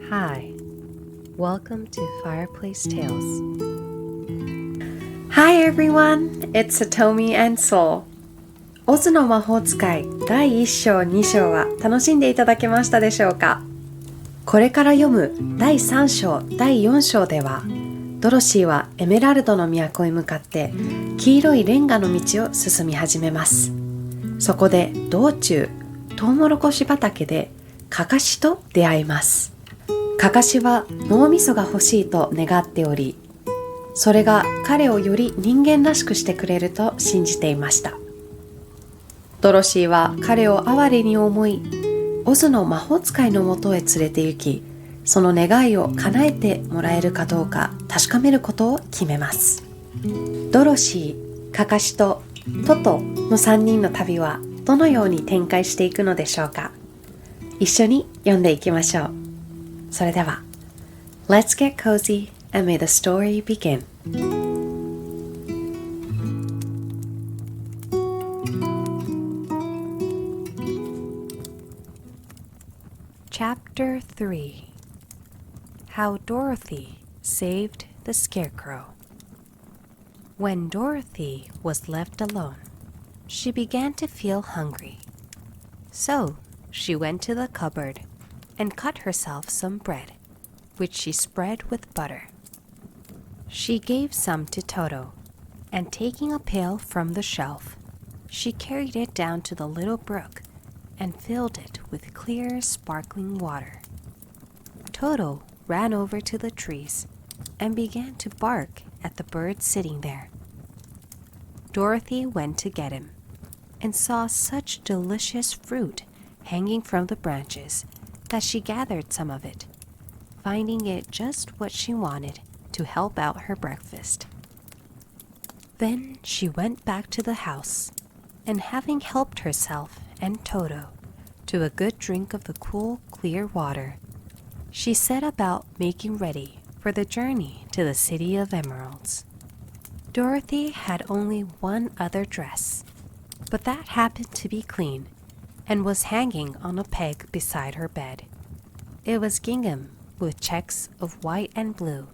Hi, welcome to Fireplace Tales. Hi everyone, it's Satomi and Soul. オズの魔法使い第1章2章は楽しんでいただけましたでしょうか。これから読む第3章第4章では、ドロシーはエメラルドの都へ向かって黄色いレンガの道を進み始めます。そこで道中、トウモロコシ畑でかかしと出会います。かかしは脳みそが欲しいと願っており、それが彼をより人間らしくしてくれると信じていました。ドロシーは彼を哀れに思い、オズの魔法使いのもとへ連れて行き、その願いを叶えてもらえるかどうか確かめることを決めます。ドロシー、かかしとトトの3人の旅はどのように展開していくのでしょうか。一緒に読んでいきましょう。それでは Let's get cozy and may the story begin. Chapter 3 How Dorothy Saved the Scarecrow. When Dorothy was left alone, she began to feel hungry. So she went to the cupboard and cut herself some bread, which she spread with butter. She gave some to Toto, and taking a pail from the shelf, she carried it down to the little brook and filled it with clear, sparkling water. Toto ran over to the trees and began to bark at the bird sitting there. Dorothy went to get him and saw such delicious fruit hanging from the branches that she gathered some of it, finding it just what she wanted to help out her breakfast. Then she went back to the house, and having helped herself and Toto to a good drink of the cool, clear water, she set about making ready for the journey to the City of Emeralds. Dorothy had only one other dress, but that happened to be clean and was hanging on a peg beside her bed. It was gingham with checks of white and blue,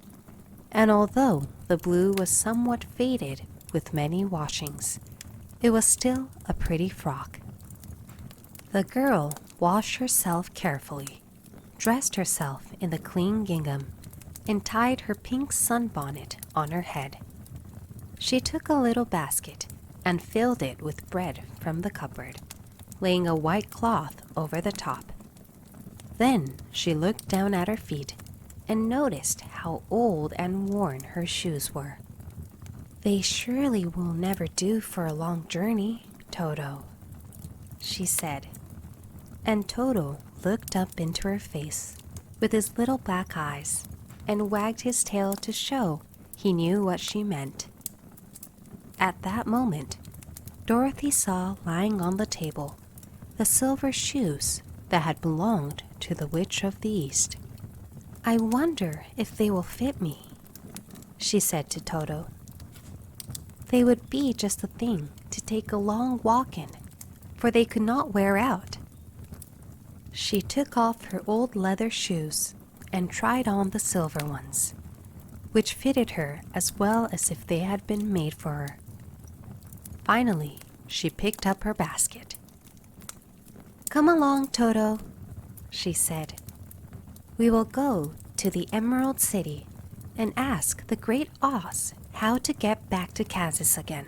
and although the blue was somewhat faded with many washings, it was still a pretty frock. The girl washed herself carefully, dressed herself in the clean gingham, and tied her pink sunbonnet on her head. She took a little basket and filled it with bread from the cupboard, laying a white cloth over the top. Then she looked down at her feet and noticed how old and worn her shoes were. "They surely will never do for a long journey, Toto," she said. And Toto looked up into her face with his little black eyes and wagged his tail to show he knew what she meant. At that moment, Dorothy saw lying on the table the silver shoes that had belonged to the Witch of the East. "I wonder if they will fit me," she said to Toto. "They would be just the thing to take a long walk in, for they could not wear out." She took off her old leather shoes and tried on the silver ones, which fitted her as well as if they had been made for her. Finally, she picked up her basket. "Come along, Toto," she said. "We will go to the Emerald City and ask the Great Oz how to get back to Kansas again."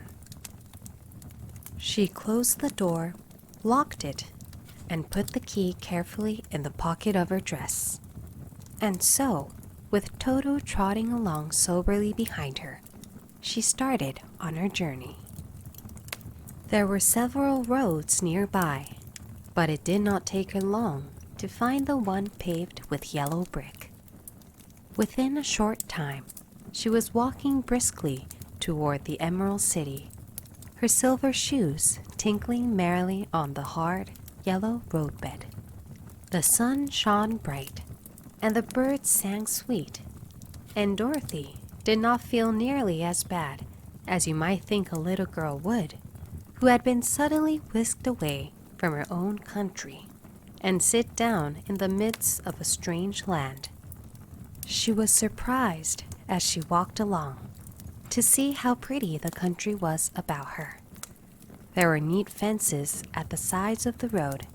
She closed the door, locked it, and put the key carefully in the pocket of her dress. And so, with Toto trotting along soberly behind her, she started on her journey. There were several roads nearby, but it did not take her long to find the one paved with yellow brick. Within a short time, she was walking briskly toward the Emerald City, her silver shoes tinkling merrily on the hard, yellow roadbed. The sun shone bright, and the birds sang sweet, and Dorothy did not feel nearly as bad as you might think a little girl would, who had been suddenly whisked away from her own country and sit down in the midst of a strange land She was surprised as she walked along to see how pretty the country was about her. There were neat fences at the sides of the road,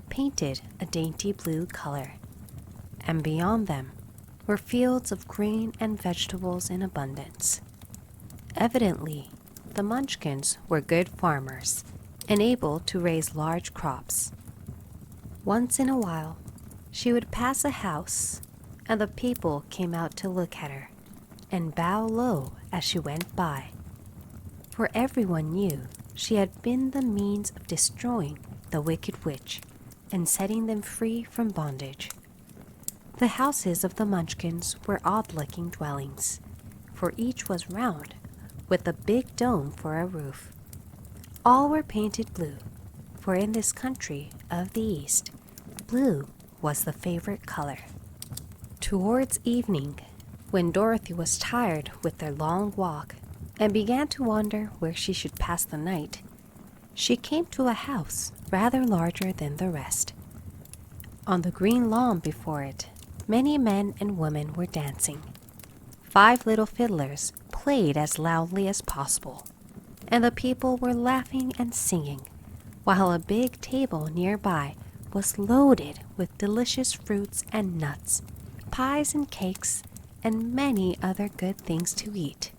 painted a dainty blue color, and beyond them were fields of grain and vegetables in abundance. Evidently, the Munchkins were good farmers and able to raise large crops. Once in a while, she would pass a house, and the people came out to look at her and bow low as she went by, for everyone knew she had been the means of destroying the wicked witch and setting them free from bondage. The houses of the Munchkins were odd-looking dwellings, for each was round, with a big dome for a roof. All were painted blue, for in this country of the East, blue was the favorite color. Towards evening, when Dorothy was tired with their long walk and began to wonder where she should pass the night, she came to a house rather larger than the rest. On the green lawn before it, many men and women were dancing. 5 little fiddlers played as loudly as possible, and the people were laughing and singing, while a big table nearby was loaded with delicious fruits and nuts, pies and cakes, and many other good things to eat.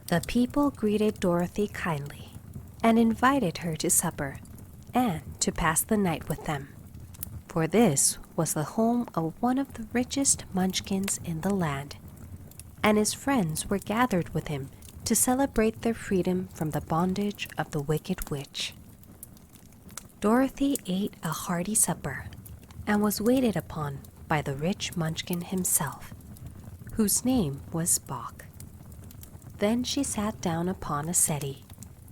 The people greeted Dorothy kindly and invited her to supper and to pass the night with them, for this was the home of one of the richest Munchkins in the land, and his friends were gathered with him to celebrate their freedom from the bondage of the wicked witch. Dorothy ate a hearty supper and was waited upon by the rich Munchkin himself, whose name was Bach. Then she sat down upon a settee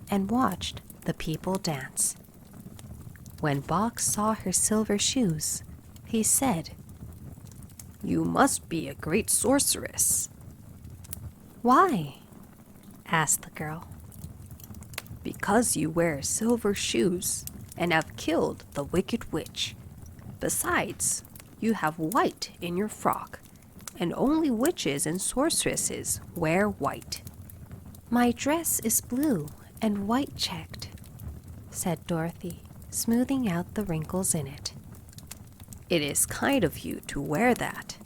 and watched the people dance. When Bach saw her silver shoes, he said, "You must be a great sorceress." "Why?" asked the girl. "Because you wear silver shoes and have killed the wicked witch. Besides, you have white in your frock, and only witches and sorceresses wear white." "My dress is blue and white checked," said Dorothy, smoothing out the wrinkles in it. "It is kind of you to wear that,"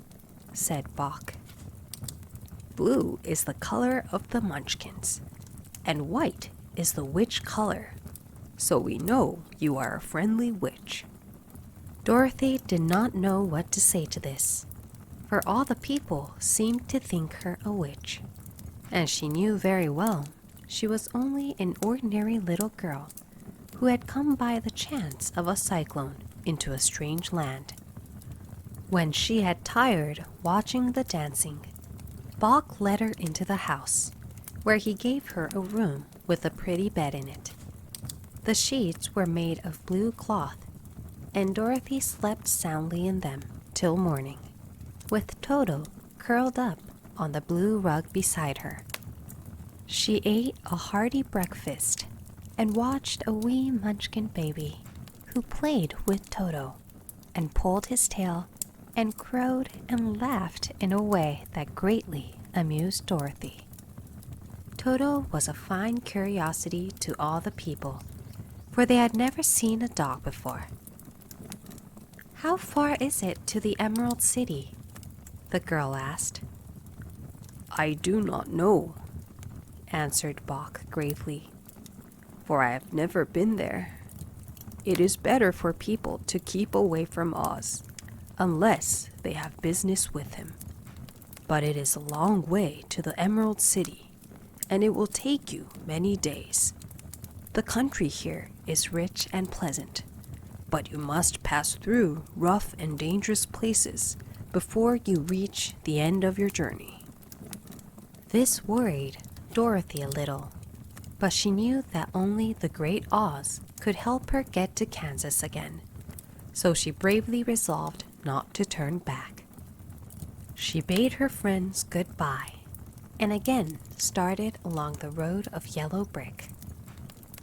said Bach. "Blue is the color of the Munchkins, and white is the witch color, so we know you are a friendly witch." Dorothy did not know what to say to this, for all the people seemed to think her a witch, and she knew very well she was only an ordinary little girl who had come by the chance of a cyclone into a strange land. When she had tired watching the dancing, Bach led her into the house, where he gave her a room with a pretty bed in it. The sheets were made of blue cloth, and Dorothy slept soundly in them till morning, with Toto curled up on the blue rug beside her. She ate a hearty breakfast and watched a wee Munchkin baby who played with Toto and pulled his tail and crowed and laughed in a way that greatly amused Dorothy. Toto was a fine curiosity to all the people, for they had never seen a dog before. "How far is it to the Emerald City?" the girl asked. "I do not know," answered Bach gravely, "for I have never been there. It is better for people to keep away from Oz, unless they have business with him. But it is a long way to the Emerald City, and it will take you many days. The country here is rich and pleasant, but you must pass through rough and dangerous places before you reach the end of your journey." This worried Dorothy a little, but she knew that only the great Oz could help her get to Kansas again, so she bravely resolved not to turn back. She bade her friends goodbye and again started along the road of yellow brick.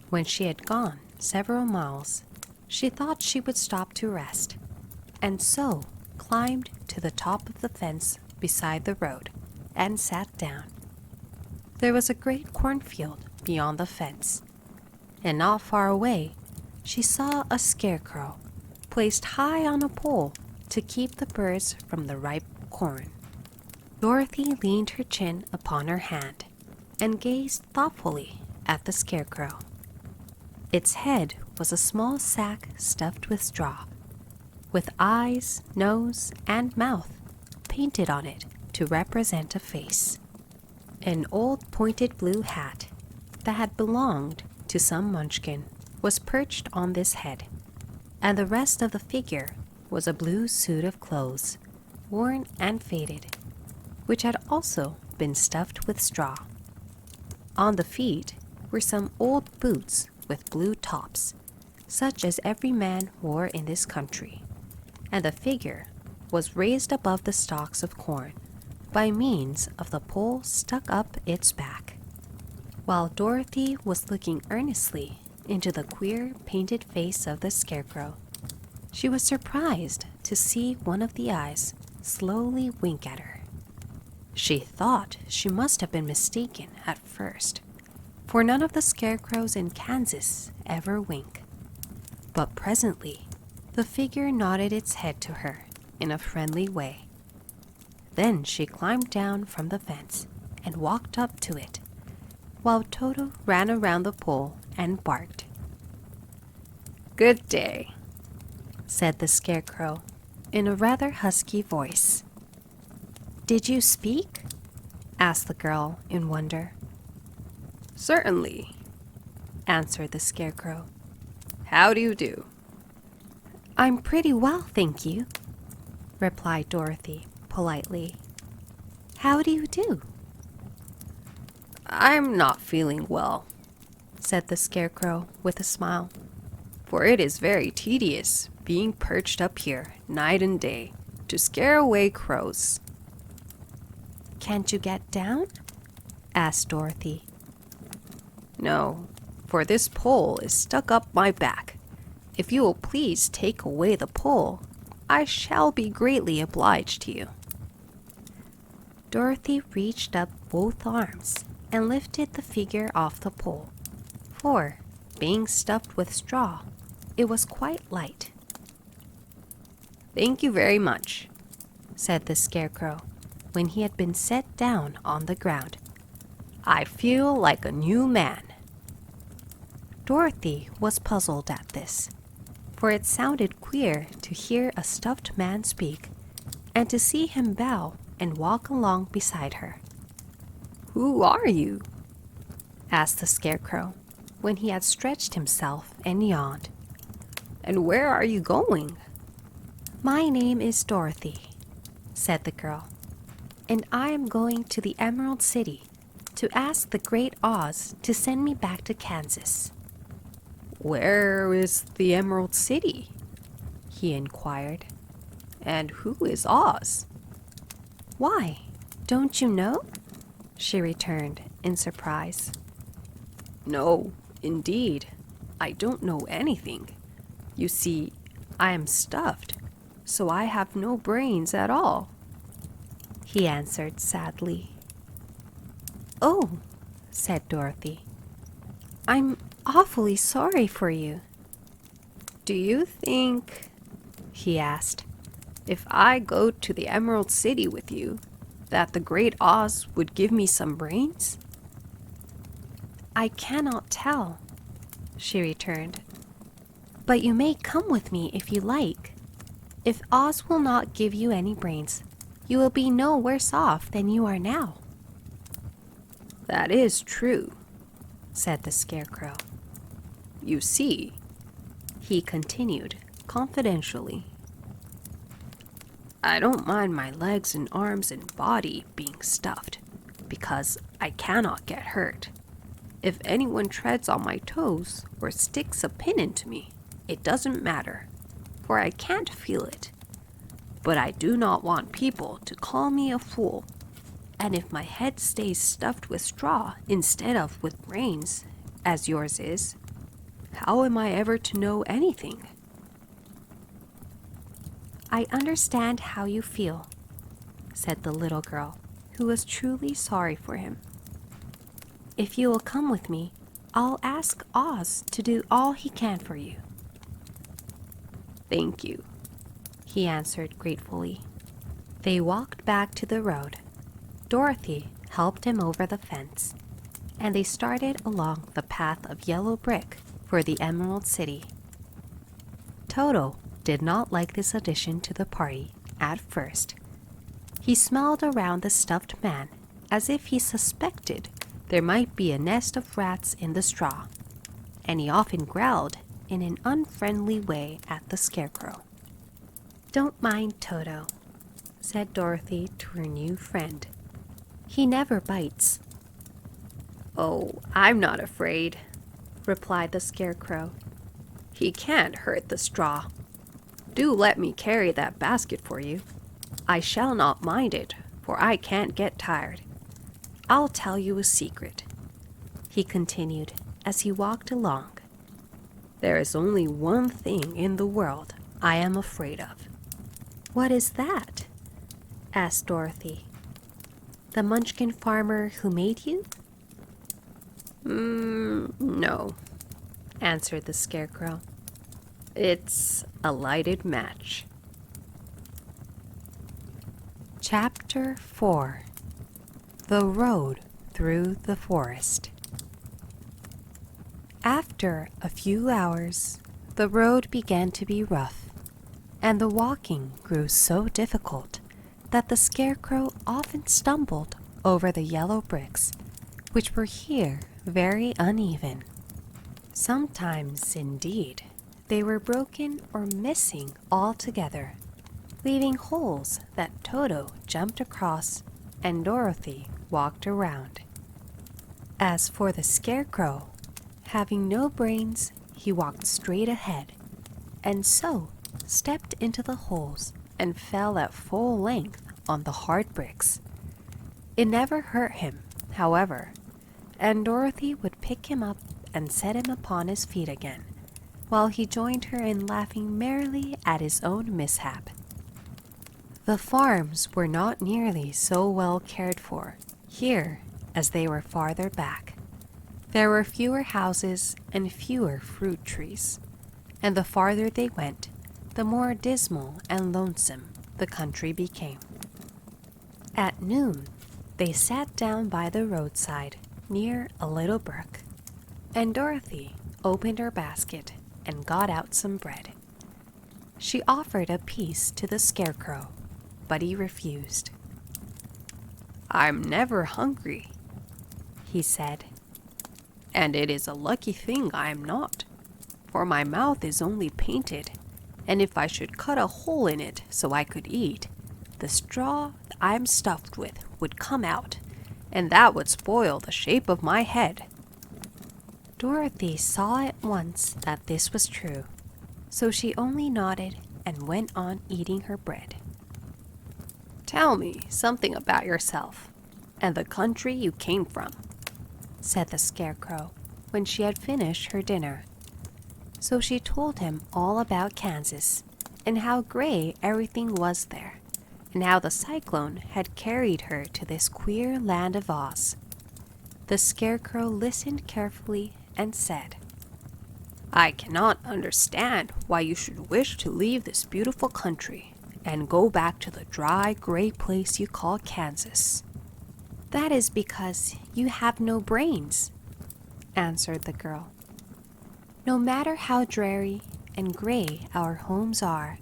When she had gone several miles, she thought she would stop to rest, and so climbed to the top of the fence beside the road and sat down. There was a great cornfield beyond the fence, and not far away she saw a scarecrow placed high on a pole to keep the birds from the ripe corn. Dorothy leaned her chin upon her hand and gazed thoughtfully at the scarecrow. Its head was a small sack stuffed with straw, with eyes, nose, and mouth painted on it to represent a face. An old pointed blue hat that had belonged to some munchkin was perched on this head, and the rest of the figure was a blue suit of clothes, worn and faded, which had also been stuffed with straw. On the feet were some old boots with blue tops, such as every man wore in this country, and the figure was raised above the stalks of corn by means of the pole stuck up its back. While Dorothy was looking earnestly into the queer painted face of the scarecrow, she was surprised to see one of the eyes slowly wink at her. She thought she must have been mistaken at first, for none of the scarecrows in Kansas ever wink. But presently, the figure nodded its head to her in a friendly way. Then she climbed down from the fence and walked up to it, while Toto ran around the pole and barked. "Good day," said the scarecrow in a rather husky voice. "Did you speak?" asked the girl in wonder. "Certainly," answered the scarecrow. "How do you do?" "I'm pretty well, thank you," replied Dorothy politely. "How do you do?" "I'm not feeling well," said the scarecrow with a smile, "for it is very tedious being perched up here night and day to scare away crows." "Can't you get down?" asked Dorothy. "No, for this pole is stuck up my back. If you will please take away the pole, I shall be greatly obliged to you." Dorothy reached up both arms and lifted the figure off the pole, for, being stuffed with straw, it was quite light. "Thank you very much," said the scarecrow when he had been set down on the ground. "I feel like a new man." Dorothy was puzzled at this, for it sounded queer to hear a stuffed man speak, and to see him bow and walk along beside her. "Who are you?" asked the scarecrow when he had stretched himself and yawned. "And where are you going?" "My name is Dorothy," said the girl, "and I am going to the Emerald City to ask the Great Oz to send me back to Kansas." "Where is the Emerald City?" he inquired. "And who is Oz?" "Why, don't you know?" she returned in surprise. "No, indeed, I don't know anything. You see, I am stuffed, so I have no brains at all," he answered sadly. "Oh," said Dorothy, "I'm awfully sorry for you." "Do you think," he asked, "if I go to the Emerald City with you, that the Great Oz would give me some brains?" "I cannot tell," she returned, "but you may come with me if you like. If Oz will not give you any brains, you will be no worse off than you are now." "That is true," said the scarecrow. "You see," he continued confidentially, "I don't mind my legs and arms and body being stuffed, because I cannot get hurt. If anyone treads on my toes or sticks a pin into me, it doesn't matter, for I can't feel it. But I do not want people to call me a fool, and if my head stays stuffed with straw instead of with brains, as yours is, how am I ever to know anything?" I understand how you feel, said the little girl, who was truly sorry for him. If you will come with me, I'll ask Oz to do all he can for you. Thank you, he answered gratefully. They walked back to the road. Dorothy helped him over the fence, and they started along the path of yellow brick for the Emerald City. Toto did not like this addition to the party at first. He smelled around the stuffed man as if he suspected there might be a nest of rats in the straw, and he often growled in an unfriendly way at the Scarecrow. Don't mind Toto, said Dorothy to her new friend. He never bites. Oh, I'm not afraid, replied the Scarecrow. He can't hurt the straw. Do let me carry that basket for you. I shall not mind it, for I can't get tired. I'll tell you a secret, he continued as he walked along. There is only one thing in the world I am afraid of. What is that? Asked Dorothy. The Munchkin farmer who made you? No, answered the Scarecrow. It's a lighted match. Chapter 4. The Road Through the Forest. After a few hours, the road began to be rough, and the walking grew so difficult that the Scarecrow often stumbled over the yellow bricks, which were here very uneven. Sometimes, indeed, they were broken or missing altogether, leaving holes that Toto jumped across and Dorothy walked around. As for the Scarecrow, having no brains, he walked straight ahead, and so stepped into the holes and fell at full length on the hard bricks. It never hurt him, however, and Dorothy would pick him up and set him upon his feet again, while he joined her in laughing merrily at his own mishap. The farms were not nearly so well cared for here as they were farther back. There were fewer houses and fewer fruit trees, and the farther they went, the more dismal and lonesome the country became. At noon, they sat down by the roadside near a little brook, and Dorothy opened her basket and got out some bread. She offered a piece to the Scarecrow, but he refused. "I'm never hungry," he said, "and it is a lucky thing I am not, for my mouth is only painted, and if I should cut a hole in it so I could eat, the straw I'm stuffed with would come out, and that would spoil the shape of my head." Dorothy saw at once that this was true, so she only nodded and went on eating her bread. "Tell me something about yourself and the country you came from," said the Scarecrow when she had finished her dinner. So she told him all about Kansas and how gray everything was there, and how the cyclone had carried her to this queer land of Oz. The Scarecrow listened carefully and said, "I cannot understand why you should wish to leave this beautiful country and go back to the dry, gray place you call Kansas." "That is because you have no brains," answered the girl. "No matter how dreary and gray our homes are,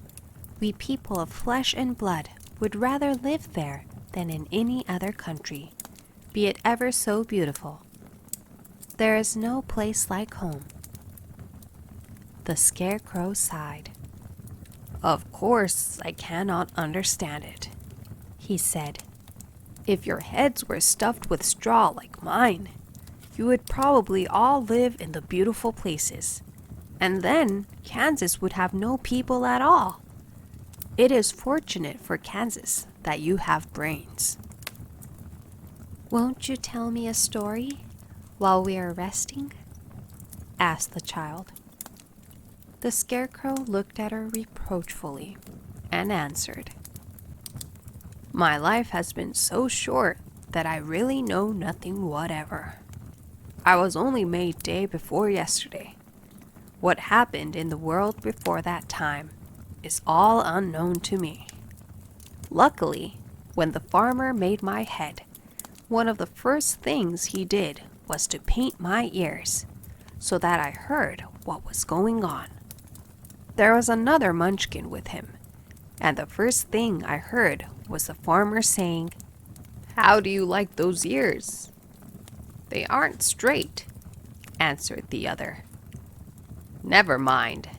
we people of flesh and blood would rather live there than in any other country, be it ever so beautiful. There is no place like home." The Scarecrow sighed. "Of course I cannot understand it," he said. "If your heads were stuffed with straw like mine, you would probably all live in the beautiful places, and then Kansas would have no people at all. It is fortunate for Kansas that you have brains." "Won't you tell me a story while we are resting?" asked the child. The Scarecrow looked at her reproachfully and answered, "My life has been so short that I really know nothing whatever. I was only made day before yesterday. What happened in the world before that time is all unknown to me. Luckily, when the farmer made my head, one of the first things he did was to paint my ears, so that I heard what was going on. There was another munchkin with him, and the first thing I heard was the farmer saying, 'How do you like those ears?' 'They aren't straight,' answered the other. 'Never mind,'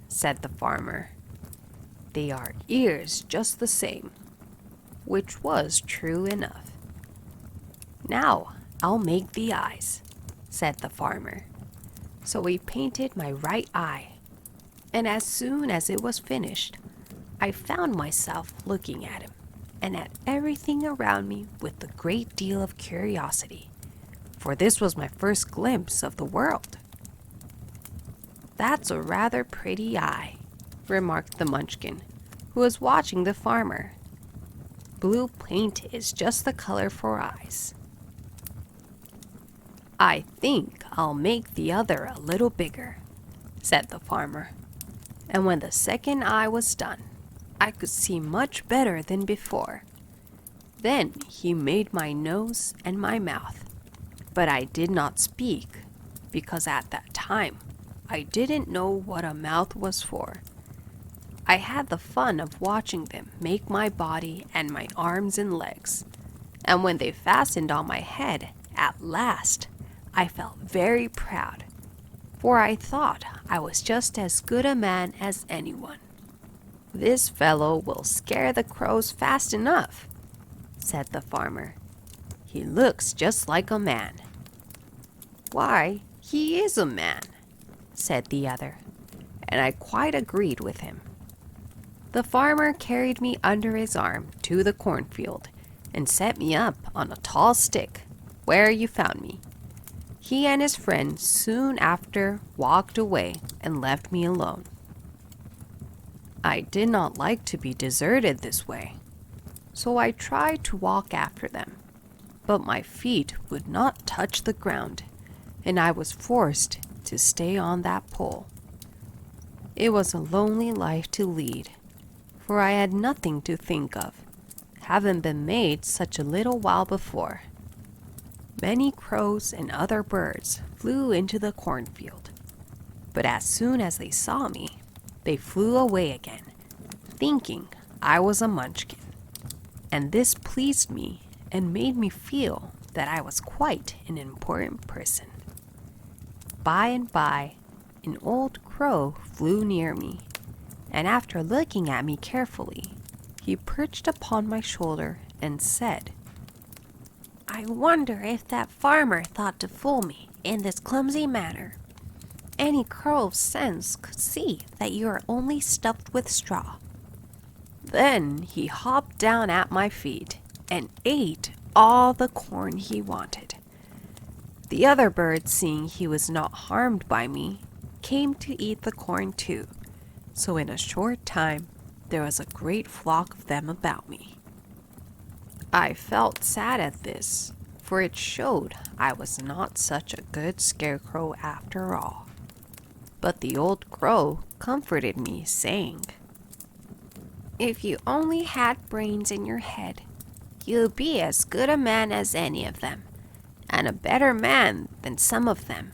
said the farmer. 'They are ears just the same,' which was true enough. 'Now I'll make the eyes,' said the farmer. So he painted my right eye, and as soon as it was finished, I found myself looking at him and at everything around me with a great deal of curiosity, for this was my first glimpse of the world. 'That's a rather pretty eye,' remarked the munchkin, who was watching the farmer. 'Blue paint is just the color for eyes. I think I'll make the other a little bigger,' said the farmer. And when the second eye was done, I could see much better than before. Then he made my nose and my mouth, but I did not speak, because at that time I didn't know what a mouth was for. I had the fun of watching them make my body and my arms and legs, and when they fastened on my head at last, I felt very proud, for I thought I was just as good a man as anyone. 'This fellow will scare the crows fast enough,' said the farmer. 'He looks just like a man.' 'Why, he is a man,' said the other, and I quite agreed with him. The farmer carried me under his arm to the cornfield and set me up on a tall stick, where you found me. He and his friend soon after walked away and left me alone. I did not like to be deserted this way, so I tried to walk after them, but my feet would not touch the ground, and I was forced to stay on that pole. It was a lonely life to lead, for I had nothing to think of, having been made such a little while before. Many crows and other birds flew into the cornfield, but as soon as they saw me, they flew away again, thinking I was a munchkin, and this pleased me and made me feel that I was quite an important person. By and by, an old crow flew near me, and after looking at me carefully, he perched upon my shoulder and said, "I wonder if that farmer thought to fool me in this clumsy manner. Any crow of sense could see that you are only stuffed with straw." Then he hopped down at my feet and ate all the corn he wanted. The other birds, seeing he was not harmed by me, came to eat the corn too, so in a short time there was a great flock of them about me. I felt sad at this, for it showed I was not such a good scarecrow after all. But the old crow comforted me, saying, "If you only had brains in your head, you'd be as good a man as any of them, and a better man than some of them.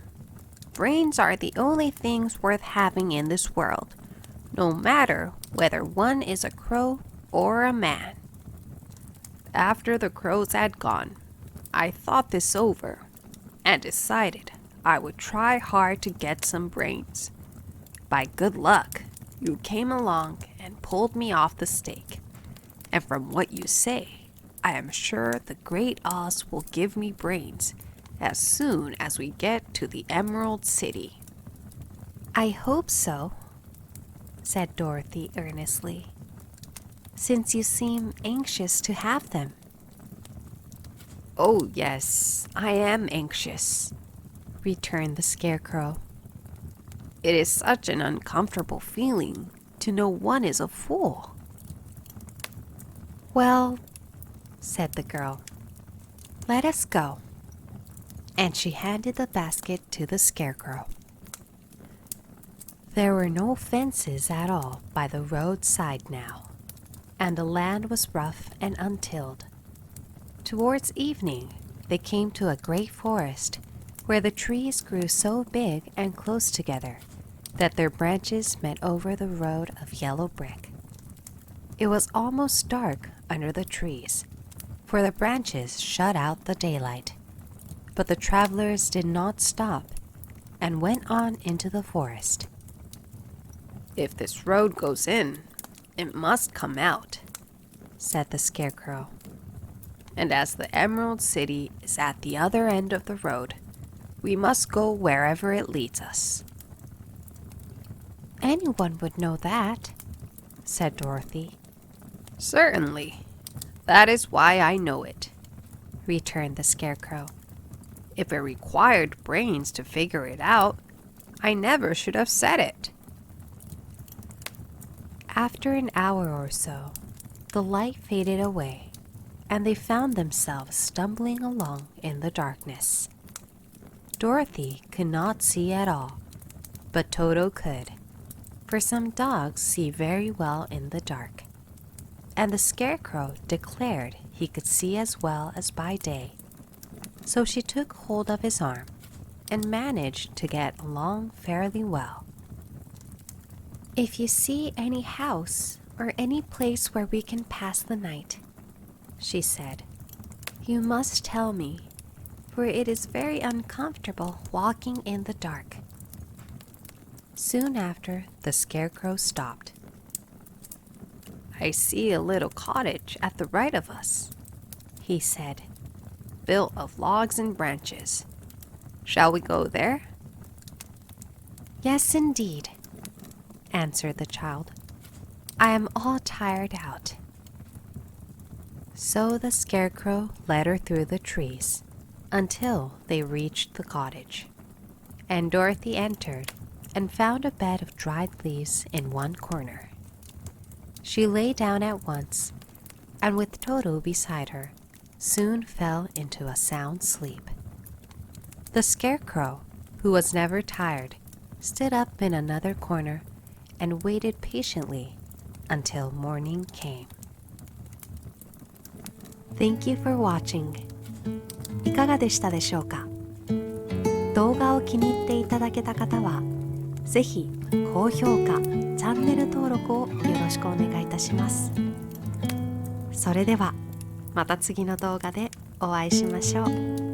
Brains are the only things worth having in this world, no matter whether one is a crow or a man." After the crows had gone, I thought this over and decided I would try hard to get some brains. By good luck, you came along and pulled me off the stake, and from what you say, I am sure the great Oz will give me brains as soon as we get to the Emerald City. "I hope so," said Dorothy earnestly, "since you seem anxious to have them." "Oh, yes, I am anxious," returned the Scarecrow. "It is such an uncomfortable feeling to know one is a fool. Well, said the girl, let us go. And she handed the basket to the scarecrow. There were no fences at all by the roadside now, and the land was rough and untilled. Towards evening, they came to a great forest where the trees grew so big and close together that their branches met over the road of yellow brick. It was almost dark under the trees, for the branches shut out the daylight. But the travelers did not stop and went on into the forest. If this road goes in, it must come out, said the scarecrow. And as the Emerald City is at the other end of the road, we must go wherever it leads us. Anyone would know that, said Dorothy. Certainly. That is why I know it, returned the scarecrow. If it required brains to figure it out, I never should have said it. After an hour or so, the light faded away, and they found themselves stumbling along in the darkness. Dorothy could not see at all, but Toto could, for some dogs see very well in the dark, and the scarecrow declared he could see as well as by day. So she took hold of his arm and managed to get along fairly well. If you see any house or any place where we can pass the night, she said, you must tell me, for it is very uncomfortable walking in the dark. Soon after, the scarecrow stopped. I see a little cottage at the right of us, he said, built of logs and branches. Shall we go there? Yes, indeed, answered the child. I am all tired out. So the scarecrow led her through the trees until they reached the cottage, and Dorothy entered and found a bed of dried leaves in one corner. She lay down at once, and with Toto beside her, soon fell into a sound sleep. The scarecrow, who was never tired, stood up in another corner and waited patiently until morning came. Thank you for watching. いかがでしたでしょうか？動画を気に入っていただけた方は、ぜひ高評価、チャンネル登録をよろしくお願いいたします。それではまた次の動画でお会いしましょう。